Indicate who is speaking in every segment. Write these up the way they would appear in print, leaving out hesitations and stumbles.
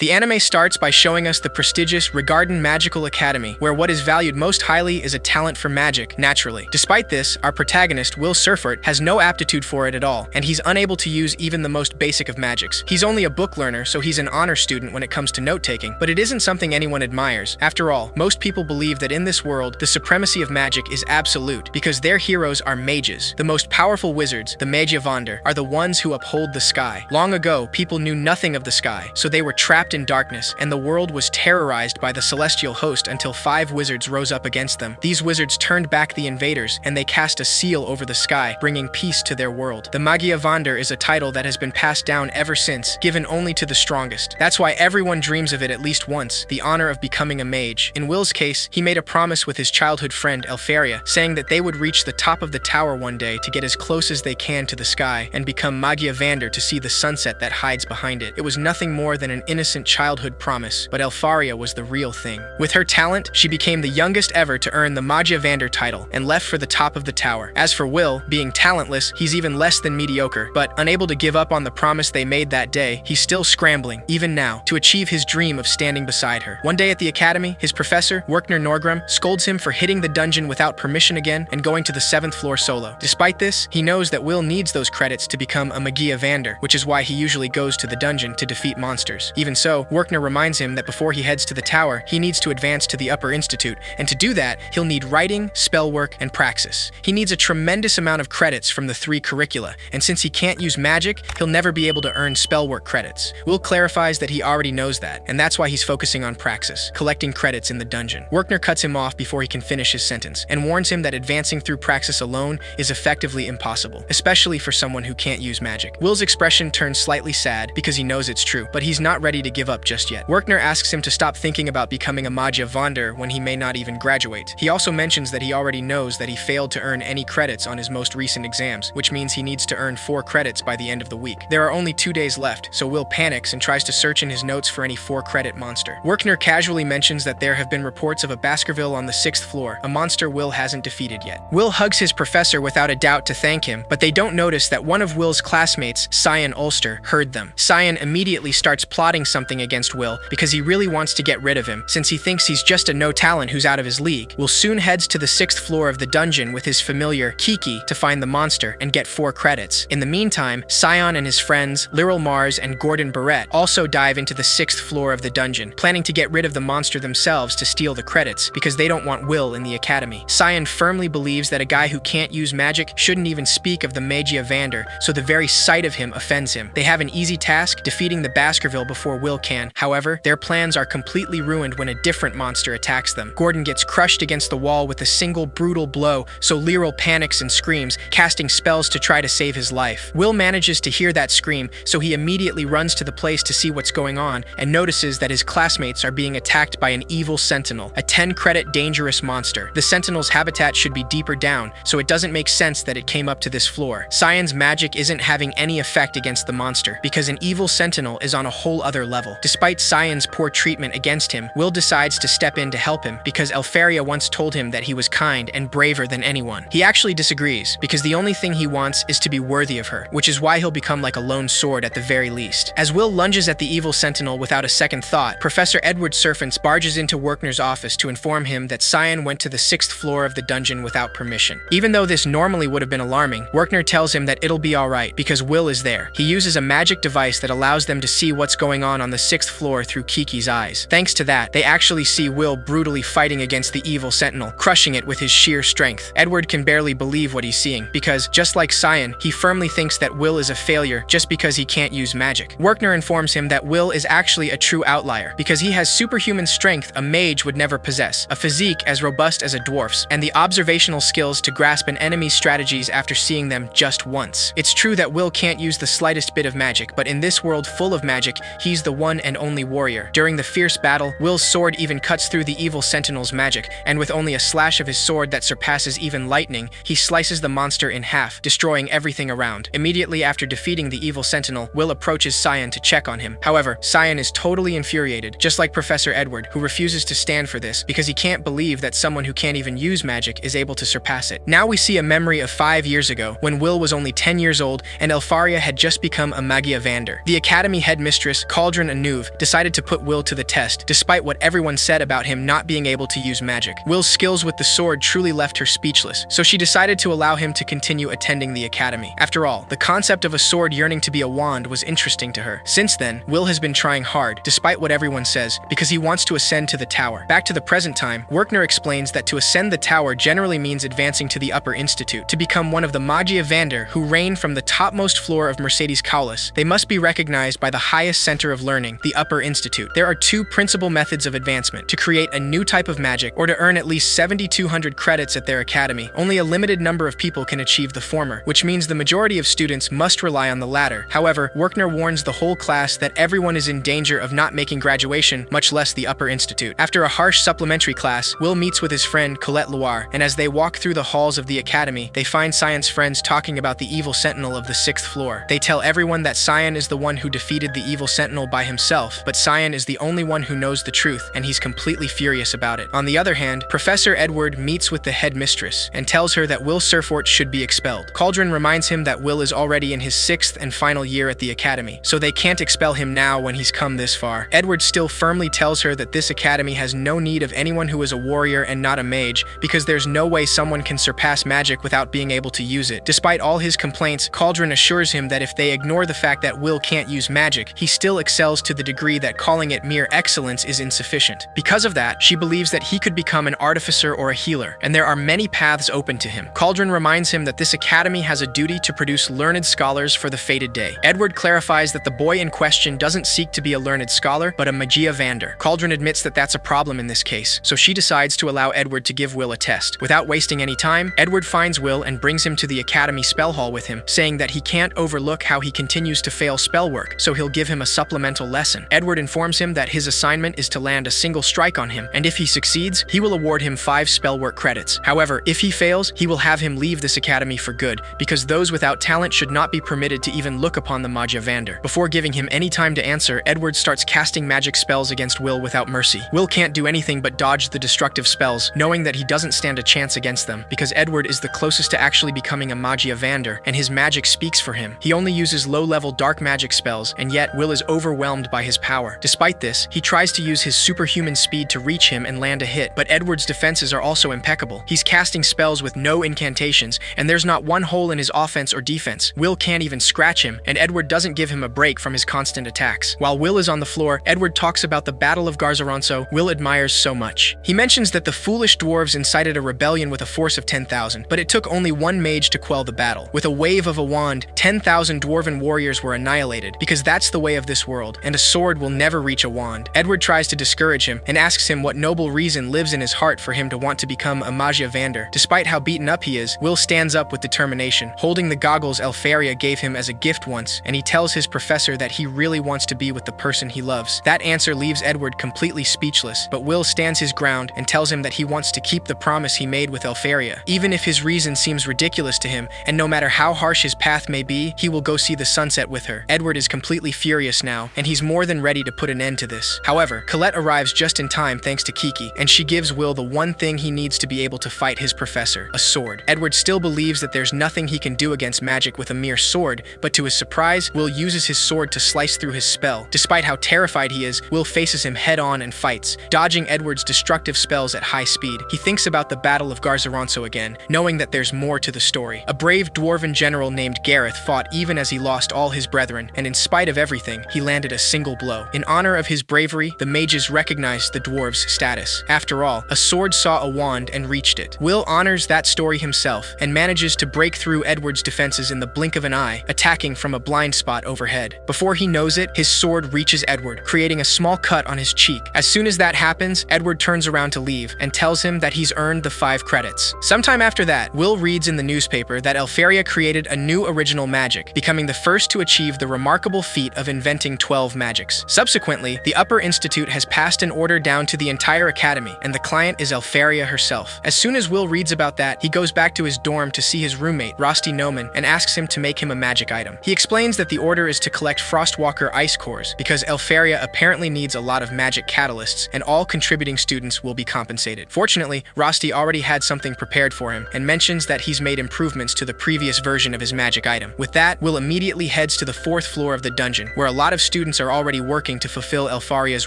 Speaker 1: The anime starts by showing us the prestigious Regarden Magical Academy, where what is valued most highly is a talent for magic, naturally. Despite this, our protagonist, Will Serfort, has no aptitude for it at all, and he's unable to use even the most basic of magics. He's only a book learner, so he's an honor student when it comes to note-taking, but it isn't something anyone admires. After all, most people believe that in this world, the supremacy of magic is absolute, because their heroes are mages. The most powerful wizards, the Magiavander, are the ones who uphold the sky. Long ago, people knew nothing of the sky, so they were trapped in darkness, and the world was terrorized by the celestial host until 5 wizards rose up against them. These wizards turned back the invaders, and they cast a seal over the sky, bringing peace to their world. The Magiavander is a title that has been passed down ever since, given only to the strongest. That's why everyone dreams of it at least once, the honor of becoming a mage. In Will's case, he made a promise with his childhood friend Wistoria, saying that they would reach the top of the tower one day to get as close as they can to the sky and become Magiavander to see the sunset that hides behind it. It was nothing more than an innocent childhood promise, but Wistoria was the real thing. With her talent, she became the youngest ever to earn the Magiavander title and left for the top of the tower. As for Will, being talentless, he's even less than mediocre, but unable to give up on the promise they made that day, he's still scrambling, even now, to achieve his dream of standing beside her. One day at the academy, his professor, Werkner Norgrim, scolds him for hitting the dungeon without permission again and going to the 7th floor solo. Despite this, he knows that Will needs those credits to become a Magiavander, which is why he usually goes to the dungeon to defeat monsters. Even so, Werkner reminds him that before he heads to the tower, he needs to advance to the upper institute, and to do that, he'll need writing, spell work, and praxis. He needs a tremendous amount of credits from the 3 curricula, and since he can't use magic, he'll never be able to earn spell work credits. Will clarifies that he already knows that, and that's why he's focusing on praxis, collecting credits in the dungeon. Werkner cuts him off before he can finish his sentence, and warns him that advancing through praxis alone is effectively impossible, especially for someone who can't use magic. Will's expression turns slightly sad because he knows it's true, but he's not ready to give up just yet. Werkner asks him to stop thinking about becoming a Magiavander when he may not even graduate. He also mentions that he already knows that he failed to earn any credits on his most recent exams, which means he needs to earn 4 credits by the end of the week. There are only 2 days left, so Will panics and tries to search in his notes for any 4-credit monster. Werkner casually mentions that there have been reports of a Baskerville on the 6th floor, a monster Will hasn't defeated yet. Will hugs his professor without a doubt to thank him, but they don't notice that one of Will's classmates, Cyan Ulster, heard them. Cyan immediately starts plotting something against Will because he really wants to get rid of him, since he thinks he's just a no-talent who's out of his league. Will soon heads to the 6th floor of the dungeon with his familiar Kiki to find the monster and get 4 credits. In the meantime, Cyan and his friends, Lyral Mars and Gordon Barrett, also dive into the 6th floor of the dungeon, planning to get rid of the monster themselves to steal the credits, because they don't want Will in the academy. Cyan firmly believes that a guy who can't use magic shouldn't even speak of the Magiavander, so the very sight of him offends him. They have an easy task, defeating the Baskerville before Will can. However, their plans are completely ruined when a different monster attacks them. Gordon gets crushed against the wall with a single brutal blow, so Lyral panics and screams, casting spells to try to save his life. Will manages to hear that scream, so he immediately runs to the place to see what's going on, and notices that his classmates are being attacked by an evil sentinel, a 10-credit dangerous monster. The sentinel's habitat should be deeper down, so it doesn't make sense that it came up to this floor. Cyan's magic isn't having any effect against the monster, because an evil sentinel is on a whole other level. Despite Cyan's poor treatment against him, Will decides to step in to help him, because Wistoria once told him that he was kind and braver than anyone. He actually disagrees, because the only thing he wants is to be worthy of her, which is why he'll become like a lone sword at the very least. As Will lunges at the evil sentinel without a second thought, Professor Edward Serfort barges into Werkner's office to inform him that Cyan went to the 6th floor of the dungeon without permission. Even though this normally would have been alarming, Werkner tells him that it'll be alright, because Will is there. He uses a magic device that allows them to see what's going on the 6th floor through Kiki's eyes. Thanks to that, they actually see Will brutally fighting against the evil sentinel, crushing it with his sheer strength. Edward can barely believe what he's seeing, because, just like Cyan, he firmly thinks that Will is a failure just because he can't use magic. Werkner informs him that Will is actually a true outlier, because he has superhuman strength a mage would never possess, a physique as robust as a dwarf's, and the observational skills to grasp an enemy's strategies after seeing them just once. It's true that Will can't use the slightest bit of magic, but in this world full of magic, he's the one and only warrior. During the fierce battle, Will's sword even cuts through the evil sentinel's magic, and with only a slash of his sword that surpasses even lightning, he slices the monster in half, destroying everything around. Immediately after defeating the evil sentinel, Will approaches Cyan to check on him. However, Cyan is totally infuriated, just like Professor Edward, who refuses to stand for this because he can't believe that someone who can't even use magic is able to surpass it. Now we see a memory of 5 years ago, when Will was only 10 years old and Wistoria had just become a Magiavander. The academy headmistress, Cauldron Anuv, decided to put Will to the test, despite what everyone said about him not being able to use magic. Will's skills with the sword truly left her speechless, so she decided to allow him to continue attending the academy. After all, the concept of a sword yearning to be a wand was interesting to her. Since then, Will has been trying hard, despite what everyone says, because he wants to ascend to the tower. Back to the present time, Werkner explains that to ascend the tower generally means advancing to the upper institute. To become one of the Magia Vander who reign from the topmost floor of Mercedes Kaulis, they must be recognized by the highest center of learning, the upper institute. There are two principal methods of advancement: to create a new type of magic, or to earn at least 7,200 credits at their academy. Only a limited number of people can achieve the former, which means the majority of students must rely on the latter. However, Werkner warns the whole class that everyone is in danger of not making graduation, much less the upper institute. After a harsh supplementary class, Will meets with his friend Colette Loire, and as they walk through the halls of the academy, they find Cyan's friends talking about the evil sentinel of the 6th floor. They tell everyone that Cyan is the one who defeated the evil sentinel by himself, but Cyan is the only one who knows the truth, and he's completely furious about it. On the other hand, Professor Edward meets with the headmistress and tells her that Will Serfort should be expelled. Cauldron reminds him that Will is already in his 6th and final year at the academy, so they can't expel him now when he's come this far. Edward still firmly tells her that this academy has no need of anyone who is a warrior and not a mage, because there's no way someone can surpass magic without being able to use it. Despite all his complaints, Cauldron assures him that if they ignore the fact that Will can't use magic, he still excels to the degree that calling it mere excellence is insufficient. Because of that, she believes that he could become an artificer or a healer, and there are many paths open to him. Cauldron reminds him that this academy has a duty to produce learned scholars for the fated day. Edward clarifies that the boy in question doesn't seek to be a learned scholar, but a Magia Vander. Cauldron admits that that's a problem in this case, so she decides to allow Edward to give Will a test. Without wasting any time, Edward finds Will and brings him to the academy spell hall with him, saying that he can't overlook how he continues to fail spell work, so he'll give him a supplemental lesson. Edward informs him that his assignment is to land a single strike on him, and if he succeeds, he will award him 5 spell work credits. However, if he fails, he will have him leave this academy for good, because those without talent should not be permitted to even look upon the Magia Vander. Before giving him any time to answer, Edward starts casting magic spells against Will without mercy. Will can't do anything but dodge the destructive spells, knowing that he doesn't stand a chance against them, because Edward is the closest to actually becoming a Magia Vander, and his magic speaks for him. He only uses low-level dark magic spells, and yet Will is overwhelmed by his power. Despite this, he tries to use his superhuman speed to reach him and land a hit, but Edward's defenses are also impeccable. He's casting spells with no incantations, and there's not one hole in his offense or defense. Will can't even scratch him, and Edward doesn't give him a break from his constant attacks. While Will is on the floor, Edward talks about the Battle of Garzaronso Will admires so much. He mentions that the foolish dwarves incited a rebellion with a force of 10,000, but it took only one mage to quell the battle. With a wave of a wand, 10,000 dwarven warriors were annihilated, because that's the way of this world, and a sword will never reach a wand. Edward tries to discourage him, and asks him what noble reason lives in his heart for him to want to become a Magia Vander. Despite how beaten up he is, Will stands up with determination, holding the goggles Elfaria gave him as a gift once, and he tells his professor that he really wants to be with the person he loves. That answer leaves Edward completely speechless, but Will stands his ground and tells him that he wants to keep the promise he made with Elfaria. Even if his reason seems ridiculous to him, and no matter how harsh his path may be, he will go see the sunset with her. Edward is completely furious now, and he's more than ready to put an end to this. However, Colette arrives just in time thanks to Kiki, and she gives Will the one thing he needs to be able to fight his professor, a sword. Edward still believes that there's nothing he can do against magic with a mere sword, but to his surprise, Will uses his sword to slice through his spell. Despite how terrified he is, Will faces him head-on and fights, dodging Edward's destructive spells at high speed. He thinks about the Battle of Garzaronso again, knowing that there's more to the story. A brave dwarven general named Gareth fought even as he lost all his brethren, and in spite of everything, he landed a single blow. In honor of his bravery, the mages recognized the dwarves' status. After all, a sword saw a wand and reached it. Will honors that story himself, and manages to break through Edward's defenses in the blink of an eye, attacking from a blind spot overhead. Before he knows it, his sword reaches Edward, creating a small cut on his cheek. As soon as that happens, Edward turns around to leave, and tells him that he's earned the 5 credits. Sometime after that, Will reads in the newspaper that Elfaria created a new original magic, becoming the first to achieve the remarkable feat of inventing 12 magics. Subsequently, the Upper Institute has passed an order down to the entire academy, and the client is Elfaria herself. As soon as Will reads about that, he goes back to his dorm to see his roommate, Rosti Noman, and asks him to make him a magic item. He explains that the order is to collect Frostwalker ice cores, because Elfaria apparently needs a lot of magic catalysts, and all contributing students will be compensated. Fortunately, Rosti already had something prepared for him, and mentions that he's made improvements to the previous version of his magic item. With that, Will immediately heads to the 4th floor of the dungeon, where a lot of students students are already working to fulfill Elfaria's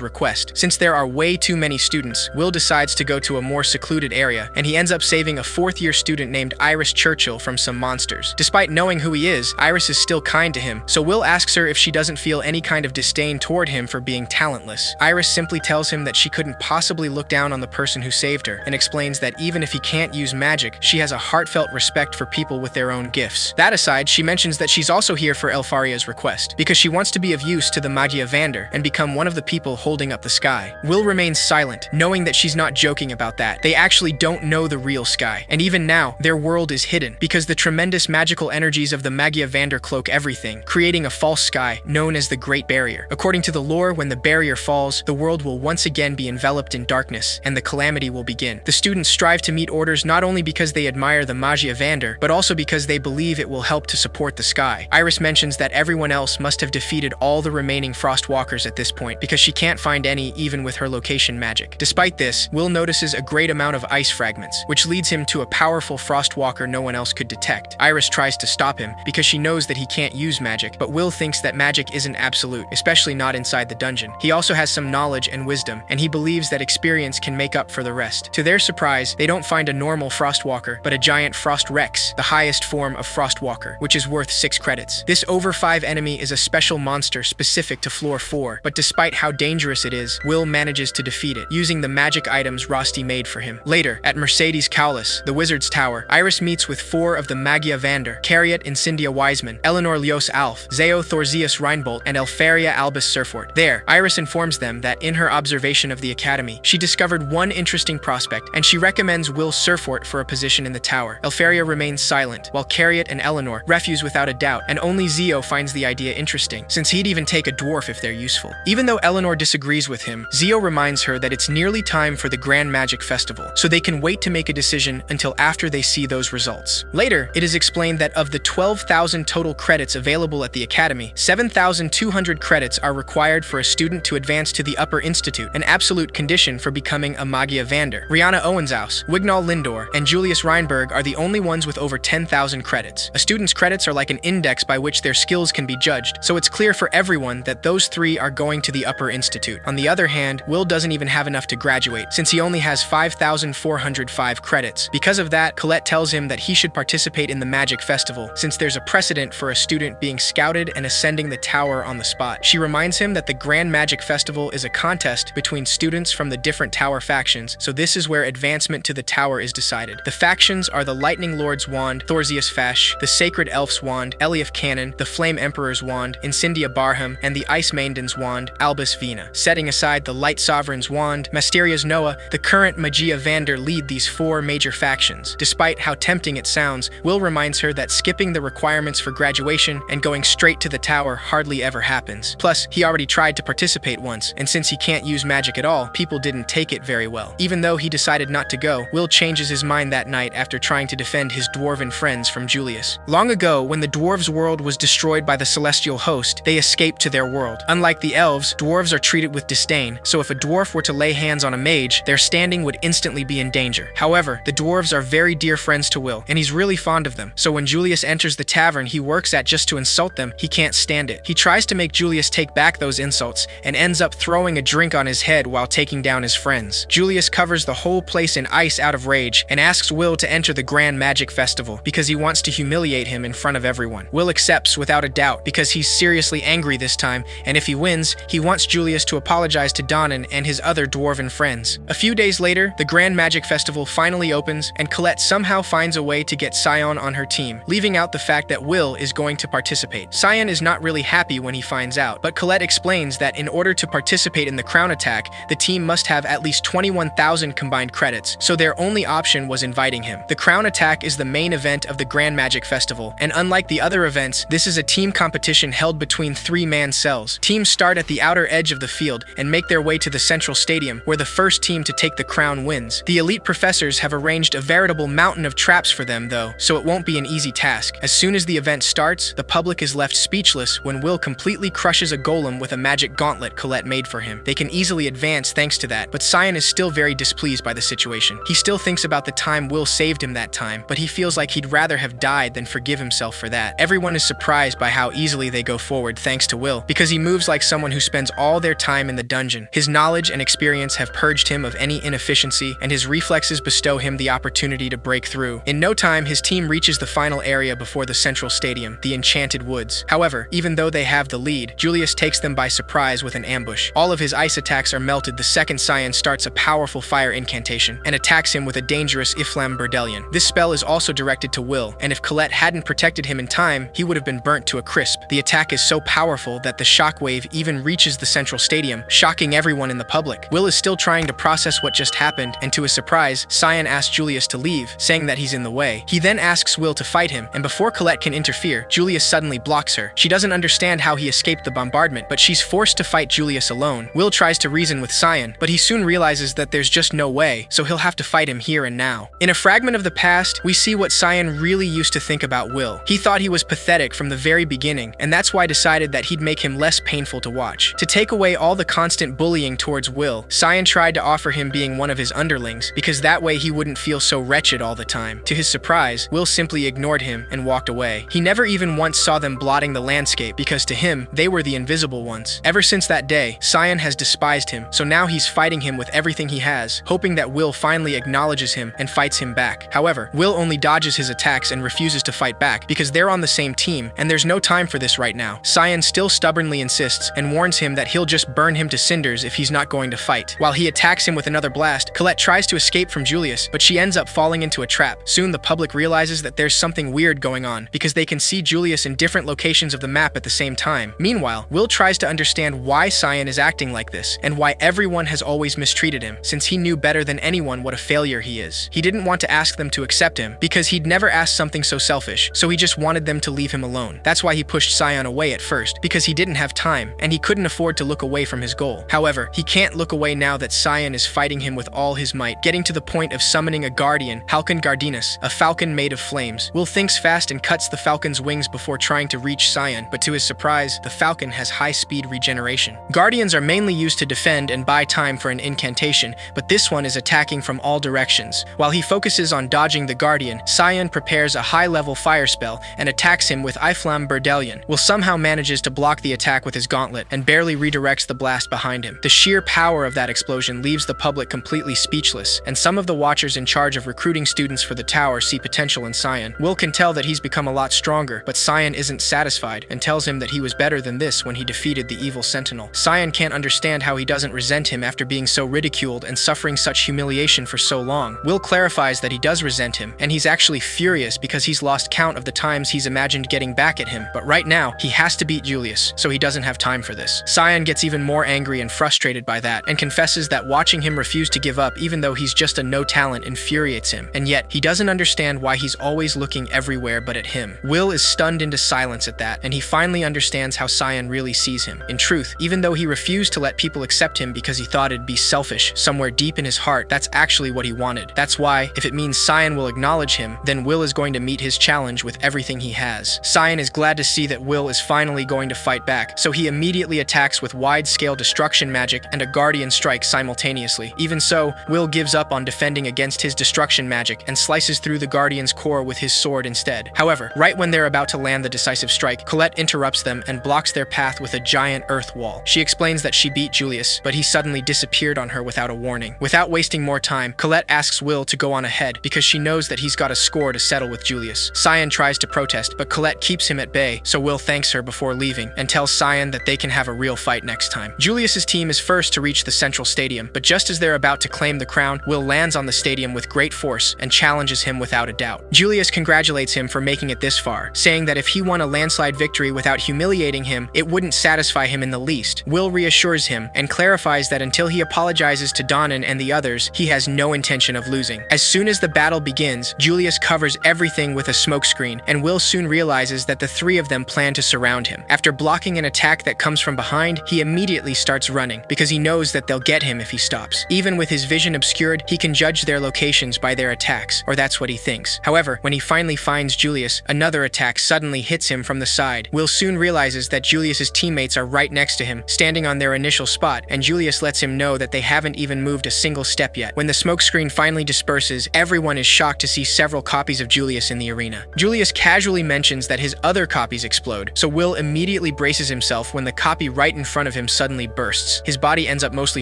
Speaker 1: request. Since there are way too many students, Will decides to go to a more secluded area, and he ends up saving a fourth-year student named Iris Churchill from some monsters. Despite knowing who he is, Iris is still kind to him, so Will asks her if she doesn't feel any kind of disdain toward him for being talentless. Iris simply tells him that she couldn't possibly look down on the person who saved her, and explains that even if he can't use magic, she has a heartfelt respect for people with their own gifts. That aside, she mentions that she's also here for Elfaria's request, because she wants to be of use to the Magia Vander and become one of the people holding up the sky. Will remains silent, knowing that she's not joking about that. They actually don't know the real sky, and even now, their world is hidden, because the tremendous magical energies of the Magia Vander cloak everything, creating a false sky known as the Great Barrier. According to the lore, when the barrier falls, the world will once again be enveloped in darkness, and the calamity will begin. The students strive to meet orders not only because they admire the Magia Vander, but also because they believe it will help to support the sky. Iris mentions that everyone else must have defeated all the remaining Frostwalkers at this point, because she can't find any even with her location magic. Despite this, Will notices a great amount of ice fragments, which leads him to a powerful Frostwalker no one else could detect. Iris tries to stop him, because she knows that he can't use magic, but Will thinks that magic isn't absolute, especially not inside the dungeon. He also has some knowledge and wisdom, and he believes that experience can make up for the rest. To their surprise, they don't find a normal Frostwalker, but a giant Frost Rex, the highest form of Frostwalker, which is worth 6 credits. This over 5 enemy is a special monster specific to floor 4, but despite how dangerous it is, Will manages to defeat it, using the magic items Rosti made for him. Later, at Mercedes Cowlis, the Wizard's Tower, Iris meets with 4 of the Magia Vander, Cariot Incendia Wiseman, Eleanor Leos Alf, Zeo Thorzius Reinbolt, and Elfaria Albus Serfort. There, Iris informs them that in her observation of the Academy, she discovered one interesting prospect, and she recommends Will Serfort for a position in the tower. Elfaria remains silent, while Cariot and Eleanor refuse without a doubt, and only Zeo finds the idea interesting, since he'd even take a dwarf if they're useful. Even though Eleanor disagrees with him, Zeo reminds her that it's nearly time for the Grand Magic Festival, so they can wait to make a decision until after they see those results. Later, it is explained that of the 12,000 total credits available at the Academy, 7,200 credits are required for a student to advance to the Upper Institute, an absolute condition for becoming a Magia Vander. Rihanna Owenshaus, Wignall Lindor, and Julius Reinberg are the only ones with over 10,000 credits. A student's credits are like an index by which their skills can be judged, so it's clear for everyone that those 3 are going to the Upper Institute. On the other hand, Will doesn't even have enough to graduate, since he only has 5,405 credits. Because of that, Colette tells him that he should participate in the Magic Festival, since there's a precedent for a student being scouted and ascending the tower on the spot. She reminds him that the Grand Magic Festival is a contest between students from the different tower factions, so this is where advancement to the tower is decided. The factions are the Lightning Lord's Wand, Thorzius Fash, the Sacred Elf's Wand, Eliaf Cannon, the Flame Emperor's Wand, Incendia Barham, and the Ice Maiden's Wand, Albus Vina. Setting aside the Light Sovereign's Wand, Mysteria's Noah, the current Magia Vander lead these 4 major factions. Despite how tempting it sounds, Will reminds her that skipping the requirements for graduation and going straight to the tower hardly ever happens. Plus, he already tried to participate once, and since he can't use magic at all, people didn't take it very well. Even though he decided not to go, Will changes his mind that night after trying to defend his dwarven friends from Julius. Long ago, when the dwarves' world was destroyed by the celestial host, they escaped to their world. Unlike the elves, dwarves are treated with disdain, so if a dwarf were to lay hands on a mage, their standing would instantly be in danger. However, the dwarves are very dear friends to Will, and he's really fond of them, so when Julius enters the tavern he works at just to insult them, he can't stand it. He tries to make Julius take back those insults, and ends up throwing a drink on his head while taking down his friends. Julius covers the whole place in ice out of rage, and asks Will to enter the Grand Magic Festival, because he wants to humiliate him in front of everyone. Will accepts without a doubt, because he's seriously angry this time, and if he wins, he wants Julius to apologize to Donnan and his other dwarven friends. A few days later, the Grand Magic Festival finally opens, and Colette somehow finds a way to get Scion on her team, leaving out the fact that Will is going to participate. Scion is not really happy when he finds out, but Colette explains that in order to participate in the crown attack, the team must have at least 21,000 combined credits, so their only option was inviting him. The crown attack is the main event of the Grand Magic Festival, and unlike the other events, this is a team competition held between 3-man cells. Teams start at the outer edge of the field and make their way to the central stadium, where the first team to take the crown wins. The elite professors have arranged a veritable mountain of traps for them, though, so it won't be an easy task. As soon as the event starts, the public is left speechless when Will completely crushes a golem with a magic gauntlet Colette made for him. They can easily advance thanks to that, but Scion is still very displeased by the situation. He still thinks about the time Will saved him that time, but he feels like he'd rather have died than forgive himself for that. Everyone is surprised by how easily they go forward thanks to Will, because because he moves like someone who spends all their time in the dungeon. His knowledge and experience have purged him of any inefficiency, and his reflexes bestow him the opportunity to break through. In no time, his team reaches the final area before the central stadium, the Enchanted Woods. However, even though they have the lead, Julius takes them by surprise with an ambush. All of his ice attacks are melted the second Cyan starts a powerful fire incantation and attacks him with a dangerous Iflam Berdelion. This spell is also directed to Will, and if Colette hadn't protected him in time, he would have been burnt to a crisp. The attack is so powerful that the shockwave even reaches the central stadium, shocking everyone in the public. Will is still trying to process what just happened, and to his surprise, Cyan asks Julius to leave, saying that he's in the way. He then asks Will to fight him, and before Colette can interfere, Julius suddenly blocks her. She doesn't understand how he escaped the bombardment, but she's forced to fight Julius alone. Will tries to reason with Cyan, but he soon realizes that there's just no way, so he'll have to fight him here and now. In a fragment of the past, we see what Cyan really used to think about Will. He thought he was pathetic from the very beginning, and that's why decided that he'd make him less painful to watch. To take away all the constant bullying towards Will, Cyan tried to offer him being one of his underlings, because that way he wouldn't feel so wretched all the time. To his surprise, Will simply ignored him and walked away. He never even once saw them blotting the landscape, because to him, they were the invisible ones. Ever since that day, Cyan has despised him, so now he's fighting him with everything he has, hoping that Will finally acknowledges him and fights him back. However, Will only dodges his attacks and refuses to fight back because they're on the same team, and there's no time for this right now. Cyan still stubbornly insists and warns him that he'll just burn him to cinders if he's not going to fight. While he attacks him with another blast, Colette tries to escape from Julius, but she ends up falling into a trap. Soon the public realizes that there's something weird going on because they can see Julius in different locations of the map at the same time. Meanwhile, Will tries to understand why Cyan is acting like this and why everyone has always mistreated him, since he knew better than anyone what a failure he is. He didn't want to ask them to accept him because he'd never asked something so selfish, so he just wanted them to leave him alone. That's why he pushed Cyan away at first, because he didn't have time and he couldn't afford to look away from his goal. However, he can't look away now that Cyan is fighting him with all his might, getting to the point of summoning a guardian, Halcon Gardinus, a falcon made of flames. Will thinks fast and cuts the falcon's wings before trying to reach Cyan, but to his surprise, the falcon has high-speed regeneration. Guardians are mainly used to defend and buy time for an incantation, but this one is attacking from all directions. While he focuses on dodging the guardian, Cyan prepares a high-level fire spell and attacks him with Iflam Berdelion. Will somehow manages to block the attack with his gauntlet and barely redirects the blast behind him. The sheer power of that explosion leaves the public completely speechless, and some of the watchers in charge of recruiting students for the tower see potential in Cyan. Will can tell that he's become a lot stronger, but Cyan isn't satisfied and tells him that he was better than this when he defeated the evil sentinel. Cyan can't understand how he doesn't resent him after being so ridiculed and suffering such humiliation for so long. Will clarifies that he does resent him, and he's actually furious because he's lost count of the times he's imagined getting back at him, but right now, he has to beat Julius, so he doesn't have time for this. Cyan gets even more angry and frustrated by that, and confesses that watching him refuse to give up even though he's just a no talent infuriates him, and yet, he doesn't understand why he's always looking everywhere but at him. Will is stunned into silence at that, and he finally understands how Cyan really sees him. In truth, even though he refused to let people accept him because he thought it'd be selfish, somewhere deep in his heart, that's actually what he wanted. That's why, if it means Cyan will acknowledge him, then Will is going to meet his challenge with everything he has. Cyan is glad to see that Will is finally going to fight back, so he immediately attacks with wide-scale destruction magic and a guardian strike simultaneously. Even so, Will gives up on defending against his destruction magic and slices through the guardian's core with his sword instead. However, right when they're about to land the decisive strike, Colette interrupts them and blocks their path with a giant earth wall. She explains that she beat Julius, but he suddenly disappeared on her without a warning. Without wasting more time, Colette asks Will to go on ahead because she knows that he's got a score to settle with Julius. Cyan tries to protest, but Colette keeps him at bay, so Will thanks her before leaving and tells Cyan that they can have a real fight next time. Julius's team is first to reach the central stadium, but just as they're about to claim the crown, Will lands on the stadium with great force and challenges him without a doubt. Julius congratulates him for making it this far, saying that if he won a landslide victory without humiliating him, it wouldn't satisfy him in the least. Will reassures him and clarifies that until he apologizes to Donnan and the others, he has no intention of losing. As soon as the battle begins, Julius covers everything with a smokescreen, and Will soon realizes that the three of them plan to surround him. After blocking an attack that comes from behind, he immediately starts running, because he knows that they'll get him if he stops. Even with his vision obscured, he can judge their locations by their attacks, or that's what he thinks. However, when he finally finds Julius, another attack suddenly hits him from the side. Will soon realizes that Julius's teammates are right next to him, standing on their initial spot, and Julius lets him know that they haven't even moved a single step yet. When the smokescreen finally disperses, everyone is shocked to see several copies of Julius in the arena. Julius casually mentions that his other copies explode, so Will immediately braces braces himself when the copy right in front of him suddenly bursts. His body ends up mostly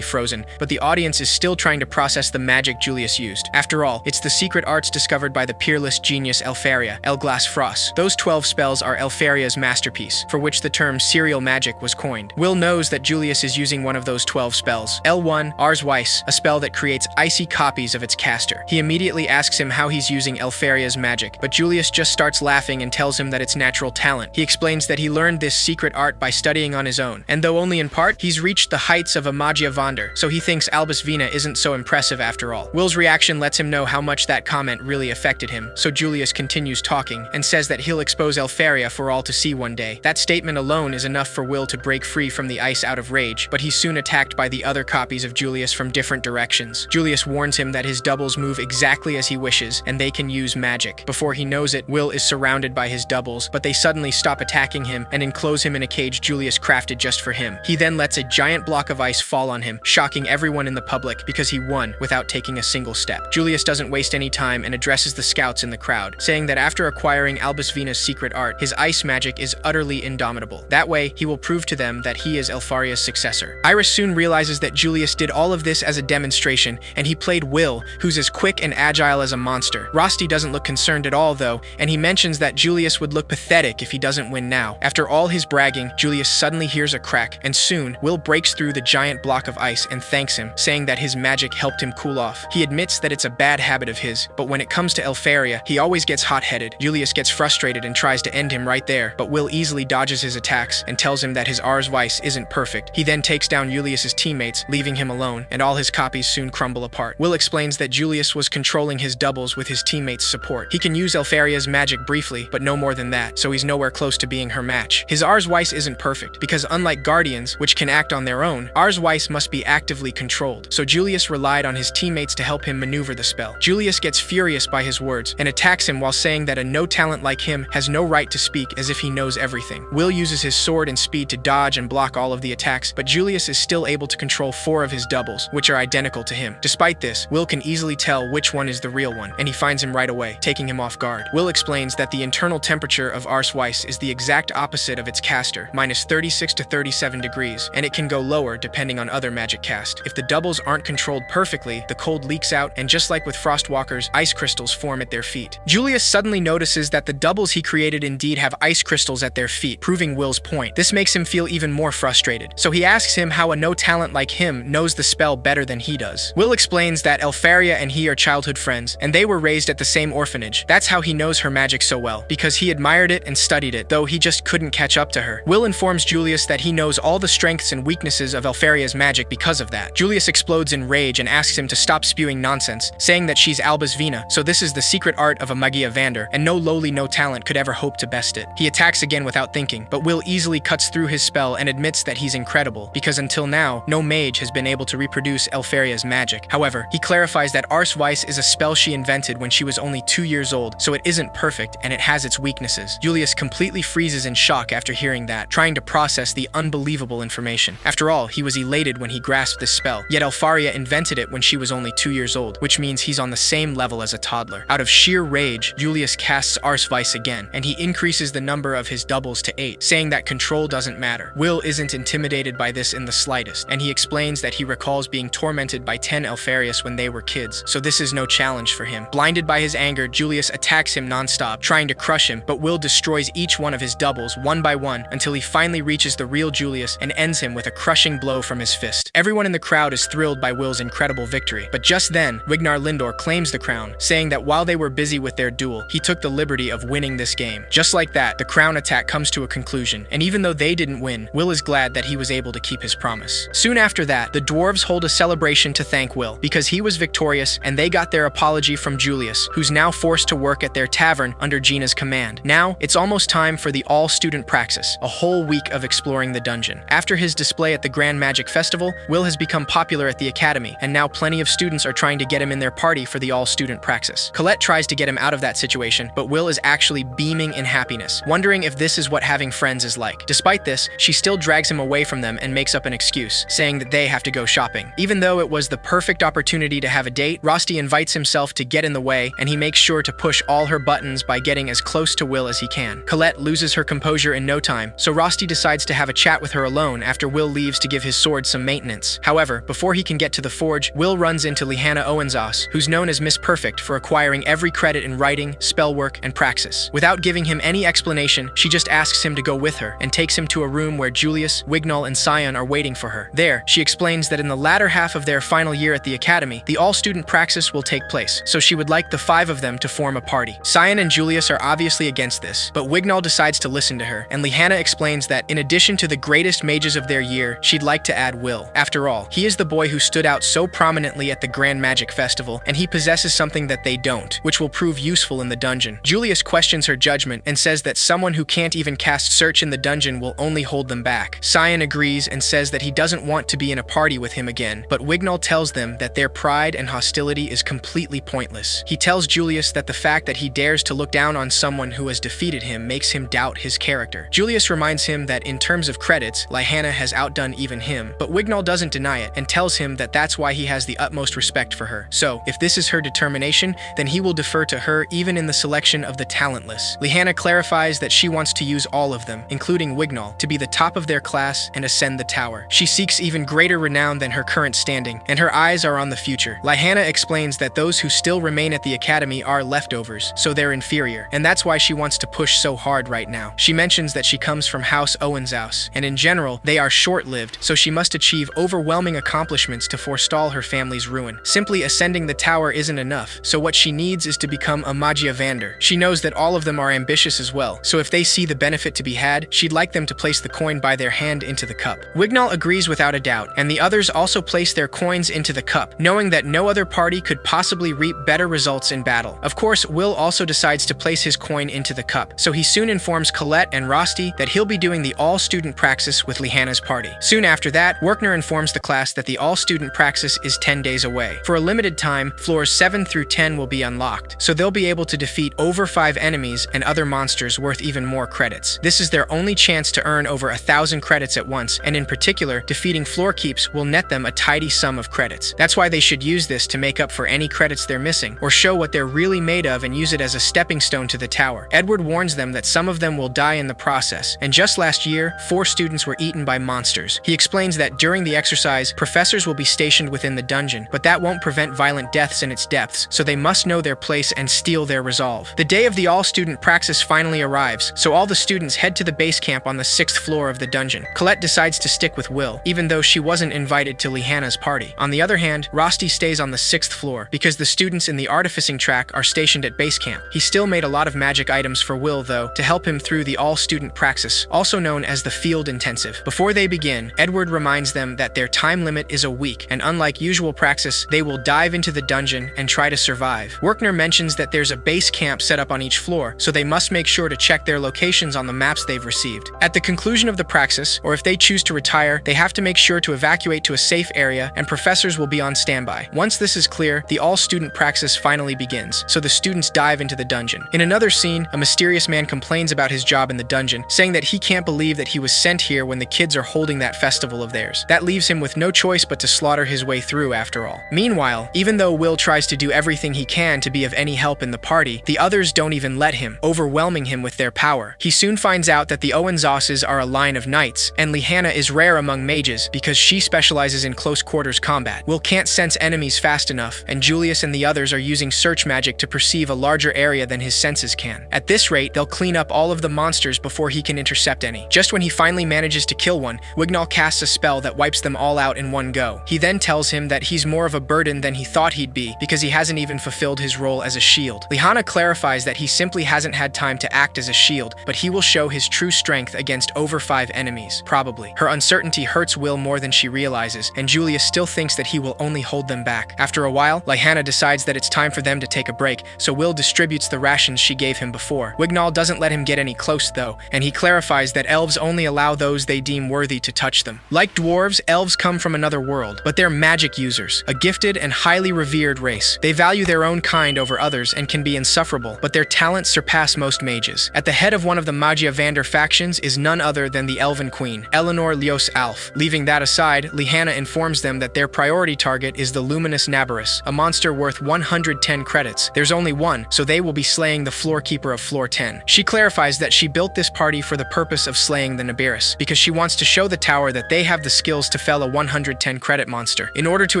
Speaker 1: frozen, but the audience is still trying to process the magic Julius used. After all, it's the secret arts discovered by the peerless genius Elfaria, El Glas Frost. Those 12 spells are Elfaria's masterpiece, for which the term serial magic was coined. Will knows that Julius is using one of those 12 spells, L1, Ars Weiss, a spell that creates icy copies of its caster. He immediately asks him how he's using Elfaria's magic, but Julius just starts laughing and tells him that it's natural talent. He explains that he learned this secret art by studying on his own, and though only in part, he's reached the heights of a Magia Wander, so he thinks Albus Vina isn't so impressive after all. Will's reaction lets him know how much that comment really affected him, so Julius continues talking and says that he'll expose Elfaria for all to see one day. That statement alone is enough for Will to break free from the ice out of rage, but he's soon attacked by the other copies of Julius from different directions. Julius warns him that his doubles move exactly as he wishes, and they can use magic. Before he knows it, Will is surrounded by his doubles, but they suddenly stop attacking him and enclose him in a cage Julius crafted just for him. He then lets a giant block of ice fall on him, shocking everyone in the public because he won without taking a single step. Julius doesn't waste any time and addresses the scouts in the crowd, saying that after acquiring Albus Vina's secret art, his ice magic is utterly indomitable. That way, he will prove to them that he is Elfaria's successor. Iris soon realizes that Julius did all of this as a demonstration, and he played Will, who's as quick and agile as a monster. Rosti doesn't look concerned at all though, and he mentions that Julius would look pathetic if he doesn't win now. After all his bragging, Julius suddenly hears a crack, and soon, Will breaks through the giant block of ice and thanks him, saying that his magic helped him cool off. He admits that it's a bad habit of his, but when it comes to Elfaria, he always gets hot-headed. Julius gets frustrated and tries to end him right there, but Will easily dodges his attacks and tells him that his Ars Weiss isn't perfect. He then takes down Julius's teammates, leaving him alone, and all his copies soon crumble apart. Will explains that Julius was controlling his doubles with his teammates' support. He can use Elfaria's magic briefly, but no more than that, so he's nowhere close to being her match. His Ars Weiss isn't perfect, because unlike Guardians, which can act on their own, Ars Weiss must be actively controlled, so Julius relied on his teammates to help him maneuver the spell. Julius gets furious by his words and attacks him while saying that a no-talent like him has no right to speak as if he knows everything. Will uses his sword and speed to dodge and block all of the attacks, but Julius is still able to control 4 of his doubles, which are identical to him. Despite this, Will can easily tell which one is the real one, and he finds him right away, taking him off guard. Will explains that the internal temperature of Ars Weiss is the exact opposite of its caster, minus 36 to 37 degrees, and it can go lower depending on other magic cast. If the doubles aren't controlled perfectly, the cold leaks out, and just like with Frostwalkers, ice crystals form at their feet. Julius suddenly notices that the doubles he created indeed have ice crystals at their feet, proving Will's point. This makes him feel even more frustrated, so he asks him how a no-talent like him knows the spell better than he does. Will explains that Elfaria and he are childhood friends, and they were raised at the same orphanage. That's how he knows her magic so well, because he admired it and studied it, though he just couldn't catch up to her. Will informs Julius that he knows all the strengths and weaknesses of Elfaria's magic because of that. Julius explodes in rage and asks him to stop spewing nonsense, saying that she's Albus Vina, so this is the secret art of a Magia Wander, and no lowly no-talent could ever hope to best it. He attacks again without thinking, but Will easily cuts through his spell and admits that he's incredible, because until now, no mage has been able to reproduce Elfaria's magic. However, he clarifies that Ars Weiss is a spell she invented when she was only 2 years old, so it isn't perfect and it has its weaknesses. Julius completely freezes in shock after hearing that, trying to process the unbelievable information. After all, he was elated when he grasped this spell, yet Elfaria invented it when she was only 2 years old, which means he's on the same level as a toddler. Out of sheer rage, Julius casts Ars Weiss again, and he increases the number of his doubles to 8, saying that control doesn't matter. Will isn't intimidated by this in the slightest, and he explains that he recalls being tormented by 10 Elfarius when they were kids, so this is no challenge for him. Blinded by his anger, Julius attacks him non-stop, trying to crush him, but Will destroys each one of his doubles one by one until he finally reaches the real Julius and ends him with a crushing blow from his fist. Everyone in the crowd is thrilled by Will's incredible victory, but just then, Wignar Lindor claims the crown, saying that while they were busy with their duel, he took the liberty of winning this game. Just like that, the crown attack comes to a conclusion, and even though they didn't win, Will is glad that he was able to keep his promise. Soon after that, the dwarves hold a celebration to thank Will, because he was victorious and they got their apology from Julius, who's now forced to work at their tavern under Gina's command. Now, it's almost time for the all-student praxis, a whole week of exploring the dungeon. After his display at the Grand Magic Festival, Will has become popular at the academy, and now plenty of students are trying to get him in their party for the all-student praxis. Colette tries to get him out of that situation, but Will is actually beaming in happiness, wondering if this is what having friends is like. Despite this, she still drags him away from them and makes up an excuse, saying that they have to go shopping. Even though it was the perfect opportunity to have a date, Rosti invites himself to get in the way, and he makes sure to push all her buttons by getting as close to Will as he can. Colette loses her composure in no time, so so Rosti decides to have a chat with her alone after Will leaves to give his sword some maintenance. However, before he can get to the forge, Will runs into Lihanna Owenzos, who's known as Miss Perfect for acquiring every credit in writing, spell work, and praxis. Without giving him any explanation, she just asks him to go with her and takes him to a room where Julius, Wignall, and Sion are waiting for her. There, she explains that in the latter half of their final year at the academy, the all-student praxis will take place, so she would like the 5 of them to form a party. Sion and Julius are obviously against this, but Wignall decides to listen to her, and Lihanna explains that in addition to the greatest mages of their year, she'd like to add Will. After all, he is the boy who stood out so prominently at the Grand Magic Festival, and he possesses something that they don't, which will prove useful in the dungeon. Julius questions her judgment and says that someone who can't even cast search in the dungeon will only hold them back. Sion agrees and says that he doesn't want to be in a party with him again, but Wignall tells them that their pride and hostility is completely pointless. He tells Julius that the fact that he dares to look down on someone who has defeated him makes him doubt his character. Julius reminds him that in terms of credits, Lihanna has outdone even him, but Wignall doesn't deny it and tells him that that's why he has the utmost respect for her. So, if this is her determination, then he will defer to her even in the selection of the talentless. Lihanna clarifies that she wants to use all of them, including Wignall, to be the top of their class and ascend the tower. She seeks even greater renown than her current standing, and her eyes are on the future. Lihanna explains that those who still remain at the academy are leftovers, so they're inferior, and that's why she wants to push so hard right now. She mentions that she comes from House Owenzos, and in general, they are short-lived, so she must achieve overwhelming accomplishments to forestall her family's ruin. Simply ascending the tower isn't enough, so what she needs is to become a Magiavander. She knows that all of them are ambitious as well, so if they see the benefit to be had, she'd like them to place the coin by their hand into the cup. Wignall agrees without a doubt, and the others also place their coins into the cup, knowing that no other party could possibly reap better results in battle. Of course, Will also decides to place his coin into the cup, so he soon informs Colette and Rosti that he'll be doing the all-student praxis with Lihanna's party. Soon after that, Werkner informs the class that the all-student praxis is 10 days away. For a limited time, floors 7 through 10 will be unlocked, so they'll be able to defeat over 5 enemies and other monsters worth even more credits. This is their only chance to earn over 1,000 credits at once, and in particular, defeating floor keeps will net them a tidy sum of credits. That's why they should use this to make up for any credits they're missing, or show what they're really made of and use it as a stepping stone to the tower. Edward warns them that some of them will die in the process, and just last year, 4 students were eaten by monsters. He explains that during the exercise, professors will be stationed within the dungeon, but that won't prevent violent deaths in its depths, so they must know their place and steel their resolve. The day of the all-student praxis finally arrives, so all the students head to the base camp on the 6th floor of the dungeon. Colette decides to stick with Will, even though she wasn't invited to Lihanna's party. On the other hand, Rosti stays on the 6th floor, because the students in the artificing track are stationed at base camp. He still made a lot of magic items for Will, though, to help him through the all-student praxis, also known as the field intensive. Before they begin, Edward reminds them that their time limit is a week, and unlike usual praxis, they will dive into the dungeon and try to survive. Werkner mentions that there's a base camp set up on each floor, so they must make sure to check their locations on the maps they've received. At the conclusion of the praxis, or if they choose to retire, they have to make sure to evacuate to a safe area, and professors will be on standby. Once this is clear, the all-student praxis finally begins, so the students dive into the dungeon. In another scene, a mysterious man complains about his job in the dungeon, saying that he can't believe that he was sent here when the kids are holding that festival of theirs. That leaves him with no choice but to slaughter his way through after all. Meanwhile, even though Will tries to do everything he can to be of any help in the party, the others don't even let him, overwhelming him with their power. He soon finds out that the Owenzoses are a line of knights, and Lihanna is rare among mages because she specializes in close quarters combat. Will can't sense enemies fast enough, and Julius and the others are using search magic to perceive a larger area than his senses can. At this rate, they'll clean up all of the monsters before he can intercept any. Just when he finally manages to kill one, Wignall casts a spell that wipes them all out in one go. He then tells him that he's more of a burden than he thought he'd be because he hasn't even fulfilled his role as a shield. Lihanna clarifies that he simply hasn't had time to act as a shield, but he will show his true strength against over 5 enemies, probably. Her uncertainty hurts Will more than she realizes, and Julius still thinks that he will only hold them back. After a while, Lihanna decides that it's time for them to take a break, so Will distributes the rations she gave him before. Wignall doesn't let him get any close though, and he clarifies that elves only allow those they deem worthy to touch them. Like dwarves, elves come from another world, but they're magic users, a gifted and highly revered race. They value their own kind over others and can be insufferable, but their talents surpass most mages. At the head of one of the Magiavander factions is none other than the Elven Queen, Eleanor Leos Alf. Leaving that aside, Lihanna informs them that their priority target is the Luminous Nabarus, a monster worth 110 credits. There's only one, so they will be slaying the floor keeper of floor 10. She clarifies that she built this party for the purpose purpose of slaying the Nibiris, because she wants to show the tower that they have the skills to fell a 110 credit monster. In order to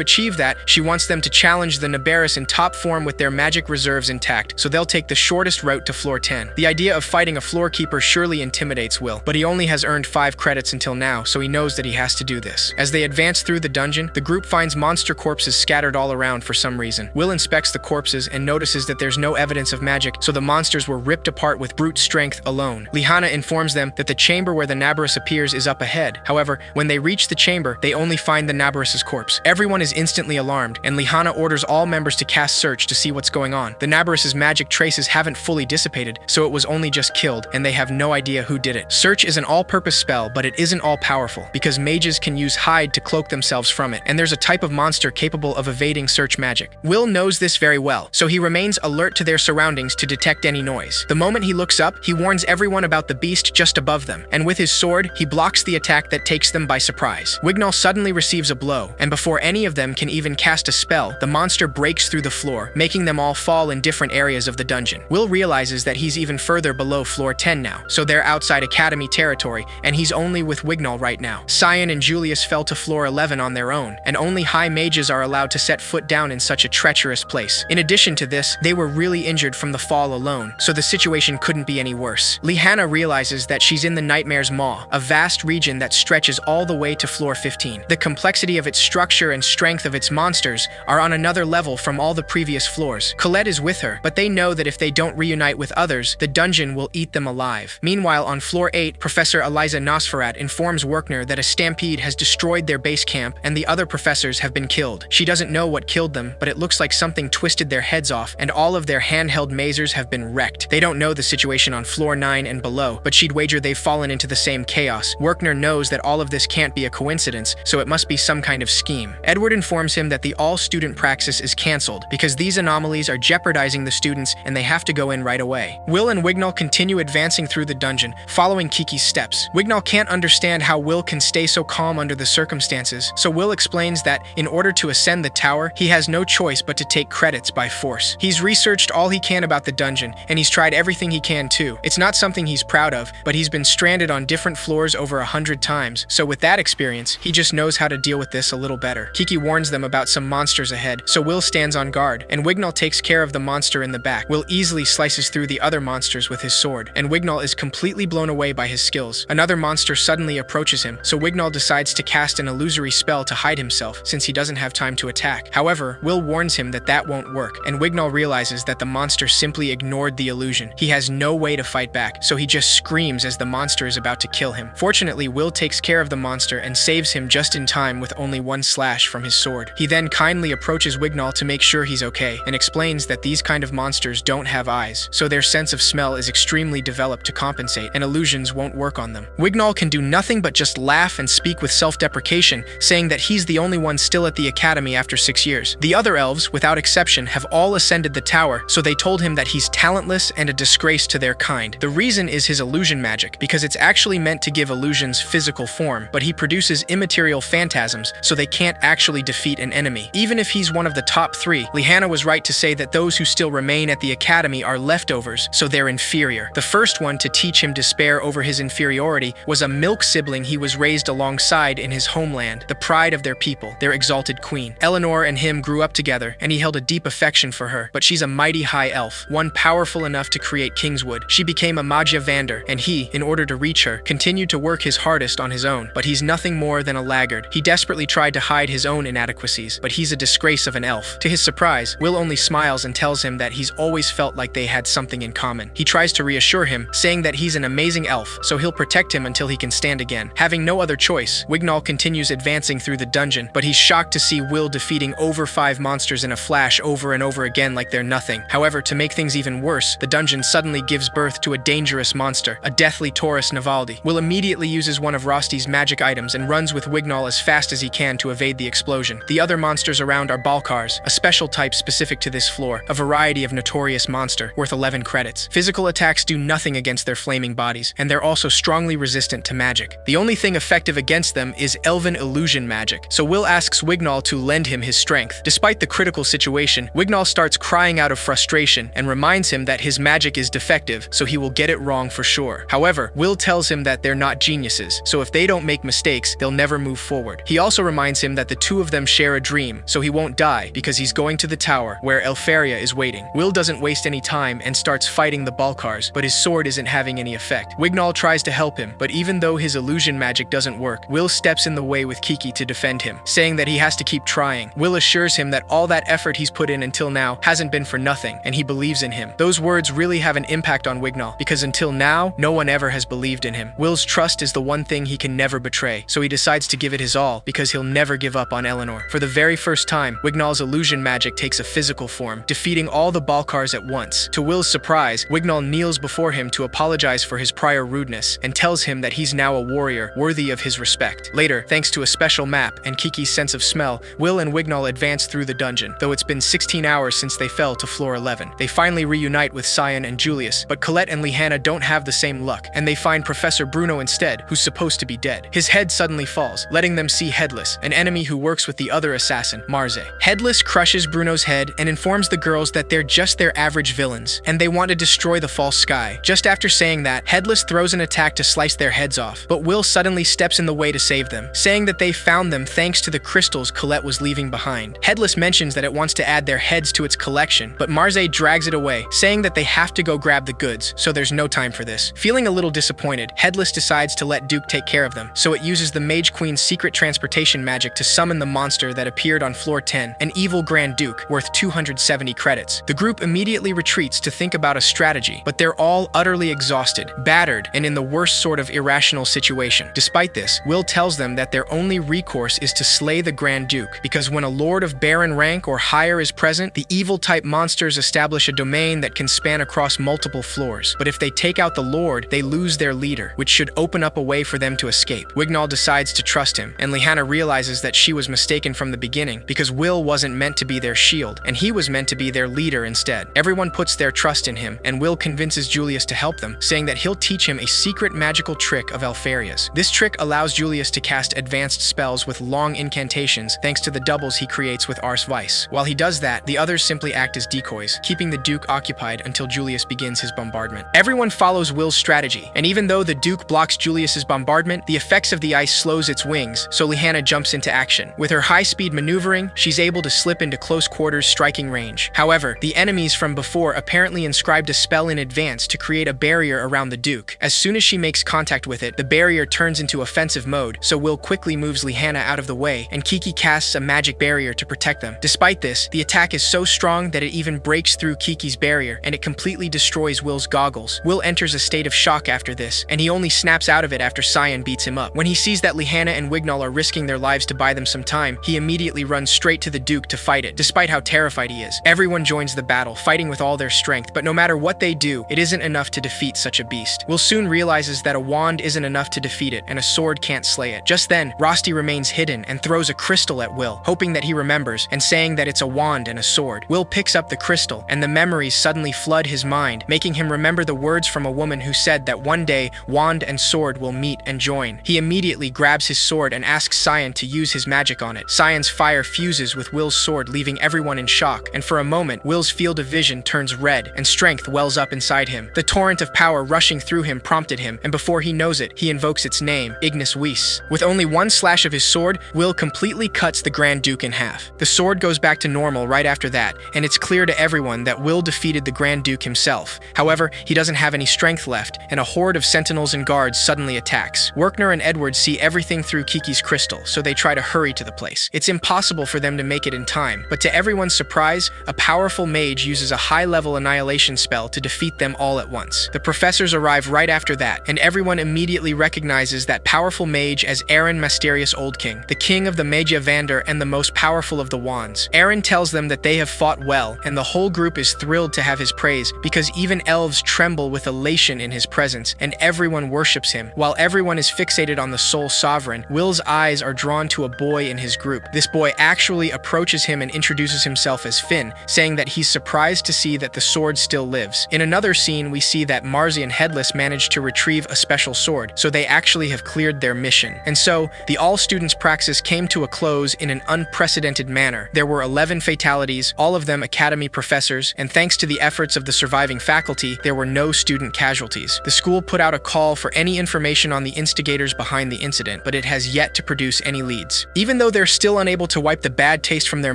Speaker 1: achieve that, she wants them to challenge the Nibiris in top form with their magic reserves intact, so they'll take the shortest route to floor 10. The idea of fighting a floor keeper surely intimidates Will, but he only has earned 5 credits until now, so he knows that he has to do this. As they advance through the dungeon, the group finds monster corpses scattered all around for some reason. Will inspects the corpses and notices that there's no evidence of magic, so the monsters were ripped apart with brute strength alone. Lihana informs them that the chamber where the Nabarus appears is up ahead. However, when they reach the chamber, they only find the Nabarus's corpse. Everyone is instantly alarmed, and Lihana orders all members to cast search to see what's going on. The Nabarus's magic traces haven't fully dissipated, so it was only just killed, and they have no idea who did it. Search is an all-purpose spell, but it isn't all-powerful, because mages can use hide to cloak themselves from it, and there's a type of monster capable of evading search magic. Will knows this very well, so he remains alert to their surroundings to detect any noise. The moment he looks up, he warns everyone about the beast just above them, and with his sword, he blocks the attack that takes them by surprise. Wignall suddenly receives a blow, and before any of them can even cast a spell, the monster breaks through the floor, making them all fall in different areas of the dungeon. Will realizes that he's even further below floor 10 now, so they're outside Academy territory, and he's only with Wignall right now. Cyan and Julius fell to floor 11 on their own, and only high mages are allowed to set foot down in such a treacherous place. In addition to this, they were really injured from the fall alone, so the situation couldn't be any worse. Lihana realizes that she's in the Nightmare's Maw, a vast region that stretches all the way to floor 15. The complexity of its structure and strength of its monsters are on another level from all the previous floors. Colette is with her, but they know that if they don't reunite with others, the dungeon will eat them alive. Meanwhile, on floor 8, Professor Eliza Nosferat informs Werkner that a stampede has destroyed their base camp and the other professors have been killed. She doesn't know what killed them, but it looks like something twisted their heads off and all of their handheld masers have been wrecked. They don't know the situation on floor 9 and below, but she'd wager they've fallen into the same chaos. Werkner knows that all of this can't be a coincidence, so it must be some kind of scheme. Edward informs him that the all-student praxis is cancelled because these anomalies are jeopardizing the students and they have to go in right away. Will and Wignall continue advancing through the dungeon, following Kiki's steps. Wignall can't understand how Will can stay so calm under the circumstances, so Will explains that in order to ascend the tower, he has no choice but to take credits by force. He's researched all he can about the dungeon, and he's tried everything he can too. It's not something he's proud of, but he's been stranded on different floors over 100 times, so with that experience, he just knows how to deal with this a little better. Kiki warns them about some monsters ahead, so Will stands on guard, and Wignall takes care of the monster in the back. Will easily slices through the other monsters with his sword, and Wignall is completely blown away by his skills. Another monster suddenly approaches him, so Wignall decides to cast an illusory spell to hide himself, since he doesn't have time to attack. However, Will warns him that that won't work, and Wignall realizes that the monster simply ignored the illusion. He has no way to fight back, so he just screams as the monster is about to kill him. Fortunately, Will takes care of the monster and saves him just in time with only one slash from his sword. He then kindly approaches Wignall to make sure he's okay, and explains that these kind of monsters don't have eyes, so their sense of smell is extremely developed to compensate, and illusions won't work on them. Wignall can do nothing but just laugh and speak with self-deprecation, saying that he's the only one still at the academy after 6 years. The other elves, without exception, have all ascended the tower, so they told him that he's talentless and a disgrace to their kind. The reason is his illusion magic, because it's actually meant to give illusions physical form, but he produces immaterial phantasms, so they can't actually defeat an enemy. Even if he's one of the top 3, Lihana was right to say that those who still remain at the academy are leftovers, so they're inferior. The first one to teach him despair over his inferiority was a milk sibling he was raised alongside in his homeland, the pride of their people, their exalted queen. Eleanor and him grew up together, and he held a deep affection for her, but she's a mighty high elf, one powerful enough to create Kingswood. She became a Magia Vander, and he, in order to reach her, continued to work his hardest on his own, but he's nothing more than a laggard. He desperately tried to hide his own inadequacies, but he's a disgrace of an elf. To his surprise, Will only smiles and tells him that he's always felt like they had something in common. He tries to reassure him, saying that he's an amazing elf, so he'll protect him until he can stand again. Having no other choice, Wignall continues advancing through the dungeon, but he's shocked to see Will defeating over 5 monsters in a flash over and over again like they're nothing. However, to make things even worse, the dungeon suddenly gives birth to a dangerous monster, a deathly Taurus Navaldi. Will immediately uses one of Rosty's magic items and runs with Wignall as fast as he can to evade the explosion. The other monsters around are Balkars, a special type specific to this floor, a variety of notorious monster, worth 11 credits. Physical attacks do nothing against their flaming bodies, and they're also strongly resistant to magic. The only thing effective against them is elven illusion magic, so Will asks Wignall to lend him his strength. Despite the critical situation, Wignall starts crying out of frustration and reminds him that his magic is defective, so he will get it wrong for sure. However, However, Will tells him that they're not geniuses, so if they don't make mistakes, they'll never move forward. He also reminds him that the two of them share a dream, so he won't die because he's going to the tower where Elfaria is waiting. Will doesn't waste any time and starts fighting the Balkars, but his sword isn't having any effect. Wignall tries to help him, but even though his illusion magic doesn't work, Will steps in the way with Kiki to defend him, saying that he has to keep trying. Will assures him that all that effort he's put in until now hasn't been for nothing, and he believes in him. Those words really have an impact on Wignall, because until now, no one ever has believed in him. Will's trust is the one thing he can never betray, so he decides to give it his all, because he'll never give up on Eleanor. For the very first time, Wignall's illusion magic takes a physical form, defeating all the Balkars at once. To Will's surprise, Wignall kneels before him to apologize for his prior rudeness, and tells him that he's now a warrior worthy of his respect. Later, thanks to a special map and Kiki's sense of smell, Will and Wignall advance through the dungeon, though it's been 16 hours since they fell to floor 11. They finally reunite with Cyan and Julius, but Colette and Lehanna don't have the same luck, and they find Professor Bruno instead, who's supposed to be dead. His head suddenly falls, letting them see Headless, an enemy who works with the other assassin, Marze. Headless crushes Bruno's head and informs the girls that they're just their average villains, and they want to destroy the false sky. Just after saying that, Headless throws an attack to slice their heads off, but Will suddenly steps in the way to save them, saying that they found them thanks to the crystals Colette was leaving behind. Headless mentions that it wants to add their heads to its collection, but Marze drags it away, saying that they have to go grab the goods, so there's no time for this. Feeling a little disappointed, Headless decides to let Duke take care of them, so it uses the Mage Queen's secret transportation magic to summon the monster that appeared on floor 10, an evil Grand Duke worth 270 credits. The group immediately retreats to think about a strategy, but they're all utterly exhausted, battered, and in the worst sort of irrational situation. Despite this, Will tells them that their only recourse is to slay the Grand Duke, because when a lord of Baron rank or higher is present, the evil-type monsters establish a domain that can span across multiple floors. But if they take out the lord, they lose their leader, which should open up a way for them to escape. Wignall decides to trust him, and Lehanna realizes that she was mistaken from the beginning, because Will wasn't meant to be their shield, and he was meant to be their leader instead. Everyone puts their trust in him, and Will convinces Julius to help them, saying that he'll teach him a secret magical trick of Elfaria's. This trick allows Julius to cast advanced spells with long incantations thanks to the doubles he creates with Ars Vice. While he does that, the others simply act as decoys, keeping the Duke occupied until Julius begins his bombardment. Everyone follows Will's strategy, and even though the Duke blocks Julius's bombardment, the effects of the ice slows its wings, so Lehanna jumps into action. With her high-speed maneuvering, she's able to slip into close quarters striking range. However, the enemies from before apparently inscribed a spell in advance to create a barrier around the Duke. As soon as she makes contact with it, the barrier turns into offensive mode, so Will quickly moves Lehanna out of the way, and Kiki casts a magic barrier to protect them. Despite this, the attack is so strong that it even breaks through Kiki's barrier, and it completely destroys Will's goggles. Will enters a state of shock after this, and he only snaps out of it after Cyan beats him up. When he sees that Lehanna and Wignall are risking their lives to buy them some time, he immediately runs straight to the Duke to fight it, despite how terrified he is. Everyone joins the battle, fighting with all their strength, but no matter what they do, it isn't enough to defeat such a beast. Will soon realizes that a wand isn't enough to defeat it, and a sword can't slay it. Just then, Rosti remains hidden and throws a crystal at Will, hoping that he remembers, and saying that it's a wand and a sword. Will picks up the crystal, and the memories suddenly flood his mind, making him remember the words from a woman who said that one day, wand and sword will meet and join. He immediately grabs his sword and asks Cyan to use his magic on it. Cyan's fire fuses with Will's sword, leaving everyone in shock, and for a moment, Will's field of vision turns red, and strength wells up inside him. The torrent of power rushing through him prompted him, and before he knows it, he invokes its name, Ignis Weiss. With only one slash of his sword, Will completely cuts the Grand Duke in half. The sword goes back to normal right after that, and it's clear to everyone that Will defeated the Grand Duke himself. However, he doesn't have any strength left, and a horde of sentinels and guards suddenly attacks. Werkner and Edward see everything through Kiki's crystal, so they try to hurry to the place. It's impossible for them to make it in time, but to everyone's surprise, a powerful mage uses a high-level annihilation spell to defeat them all at once. The professors arrive right after that, and everyone immediately recognizes that powerful mage as Aaron Mysterious Old King, the king of the Magia Vander and the most powerful of the wands. Aaron tells them that they have fought well, and the whole group is thrilled to have his praise, because even elves tremble with elation in his presence, and everyone worships him. While everyone is fixated on the Soul Sovereign, Will's eyes are drawn to a boy in his group. This boy actually approaches him and introduces himself as Finn, saying that he's surprised to see that the sword still lives. In another scene, we see that Marzi and Headless managed to retrieve a special sword, so they actually have cleared their mission. And so, the all-students praxis came to a close in an unprecedented manner. There were 11 fatalities, all of them Academy professors, and thanks to the efforts of the surviving faculty, there were no student casualties. The school put out a call for any information on the instigators behind the incident, but it has yet to produce any leads. Even though they're still unable to wipe the bad taste from their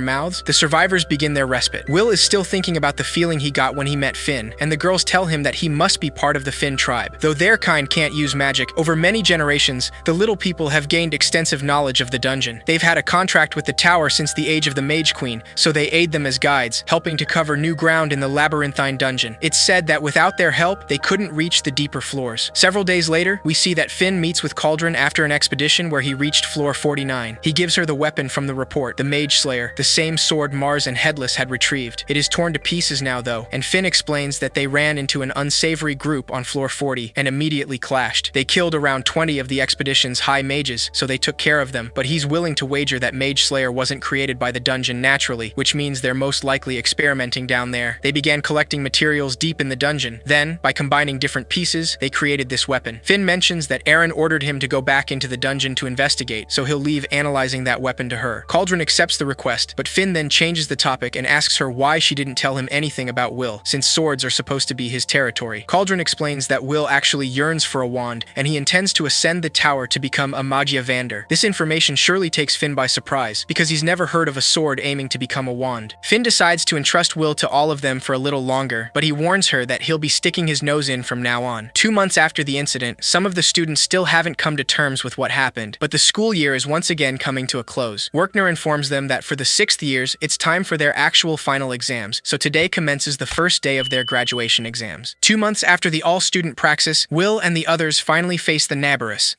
Speaker 1: mouths, the survivors begin their respite. Will is still thinking about the feeling he got when he met Finn, and the girls tell him that he must be part of the Finn tribe. Though their kind can't use magic, over many generations, the little people have gained extensive knowledge of the dungeon. They've had a contract with the tower since the age of the Mage Queen, so they aid them as guides, helping to cover new ground in the labyrinthine dungeon. It's said that without their help, they couldn't reach the deeper floors. Several days later, we see that Finn meets with Cauldron after an expedition where he reached floor 49. He gives her the weapon from the report, the Mage Slayer, the same sword Mars and Headless had retrieved. It is torn to pieces now though, and Finn explains that they ran into an unsavory group on floor 40 and immediately clashed. They killed around 20 of the expedition's high mages, so they took care of them, but he's willing to wager that Mage Slayer wasn't created by the dungeon naturally, which means they're most likely experimenting down there. They began collecting materials deep in the dungeon. Then, by combining different pieces, they created this weapon. Finn mentions that Aaron ordered him to go back into the dungeon to investigate, so he'll leave analyzing that weapon to her. Cauldron accepts the request, but Finn then changes the topic and asks her why she didn't tell him anything about Will, since swords are supposed to be his territory. Cauldron explains that Will actually yearns for a wand, and he intends to ascend the tower to become a Magia Vander. This information surely takes Finn by surprise, because he's never heard of a sword aiming to become a wand. Finn decides to entrust Will to all of them for a little longer, but he warns her that he'll be sticking his nose in from now on. 2 months after the incident, some of the students still haven't come to terms with what happened, but the school year is once again coming to a close. Werkner informs them that for the 6th years, it's time for their actual final exams, so today commences the first day of their graduation exams. 2 months after the all-student praxis, Will and the others finally face the Nabarus,